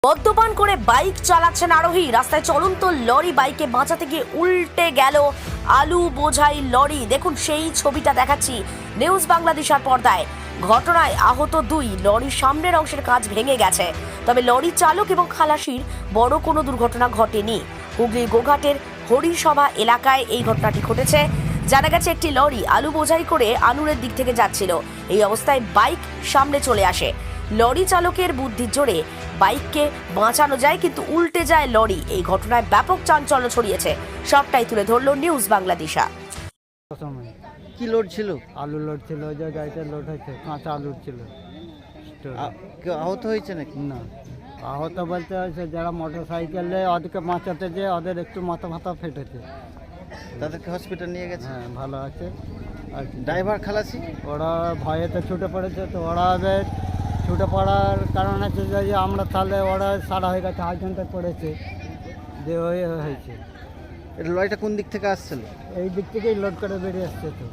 মদ্যপান করে বাইক চালাচ্ছেন আরোহী, রাস্তায় চলন্ত লরি বাইকে বাঁচাতে গিয়ে উল্টে গেল আলু বোঝাই লরি। দেখুন সেই ছবিটা দেখাচ্ছি নিউজ বাংলাদেশের পর্দায়। ঘটনায় আহত দুই, লরির সামনের অংশের কাঁচ ভেঙে গেছে, তবে লরি চালক এবং খালাসির বড় কোনো দুর্ঘটনা ঘটেনি। হুগলির গোঘাটের হরিসভা এলাকায় এই ঘটনাটি ঘটেছে। জানা গেছে একটি লরি আলু বোঝাই করে আনুরের দিক থেকে যাচ্ছিল। এই অবস্থায় বাইক সামনে চলে আসে। লরি চালকের বুদ্ধির জোরে বাইককে বাঁচানো যায়, কিন্তু উল্টে যায় লরি। এই ঘটনায় ব্যাপক চাঞ্চল্য ছড়িয়েছে। সবটাই তুলে ধরলো নিউজ বাংলাদেশা। কি লোড ছিল? আলু লোড ছিল, যে গাড়িটা লোড হয়েছে কাঁচা আলু ছিল। কেউ আহত হয়েছে নাকি? না, আহত বলতে হয়েছে যারা মোটর সাইকেলে ওদেরকে বাঁচাতে যে ওদের একটু মাথা ফাথা ফেটেছে। তাদেরকে হসপিটাল নিয়ে গেছে? হ্যাঁ, ভালো আছে। আর ড্রাইভার খালাসি ওরা ভয়েতে ছুটে পড়েছে, তো ওরা এবার ছুটে পড়ার কারণ আছে যে আমরা তাহলে ওরা সারা হয়ে গেছে, আর্জেন্টে পড়েছে যে ওই হয়েছে। এটা লরিটা কোন দিক থেকে আসছিল? এই দিক থেকেই লোড করে বেরিয়ে আসছে। তো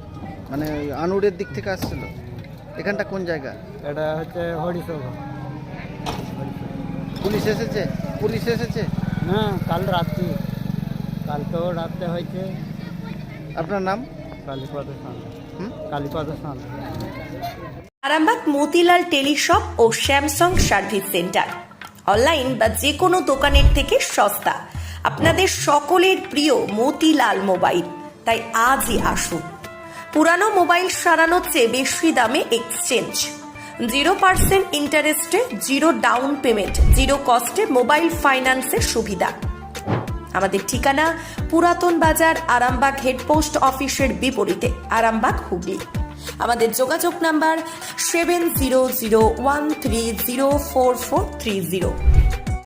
মানে ওই আনুরের দিক থেকে আসছিল। এখানটা কোন জায়গা? এটা হচ্ছে হরিসভা। পুলিশ এসেছে? পুলিশ এসেছে? হ্যাঁ, কালকেও রাত্রে হয়েছে। আপনার নাম? কালীপদ সাঁত। কালীপদ সাঁত। আরামবাগ মতিলাল টেলিশপ ও স্যামসাং সার্ভিস সেন্টার, অনলাইন বা যে কোনো দোকানের থেকে সস্তা। আপনাদের সকলের প্রিয় মতিলাল মোবাইল, তাই আজই আসুন। পুরানো মোবাইল সারানোর চেয়ে বেশি দামে এক্সচেঞ্জ, 0% ইন্টারেস্টে, 0 ডাউন পেমেন্ট, 0 কস্টে মোবাইল ফাইন্যান্সের সুবিধা। আমাদের ঠিকানা পুরাতন বাজার, আরামবাগ হেডপোস্ট অফিসের বিপরীতে, আরামবাগ, হুগলি। আমাদের যোগাযোগ নাম্বার 7001304430।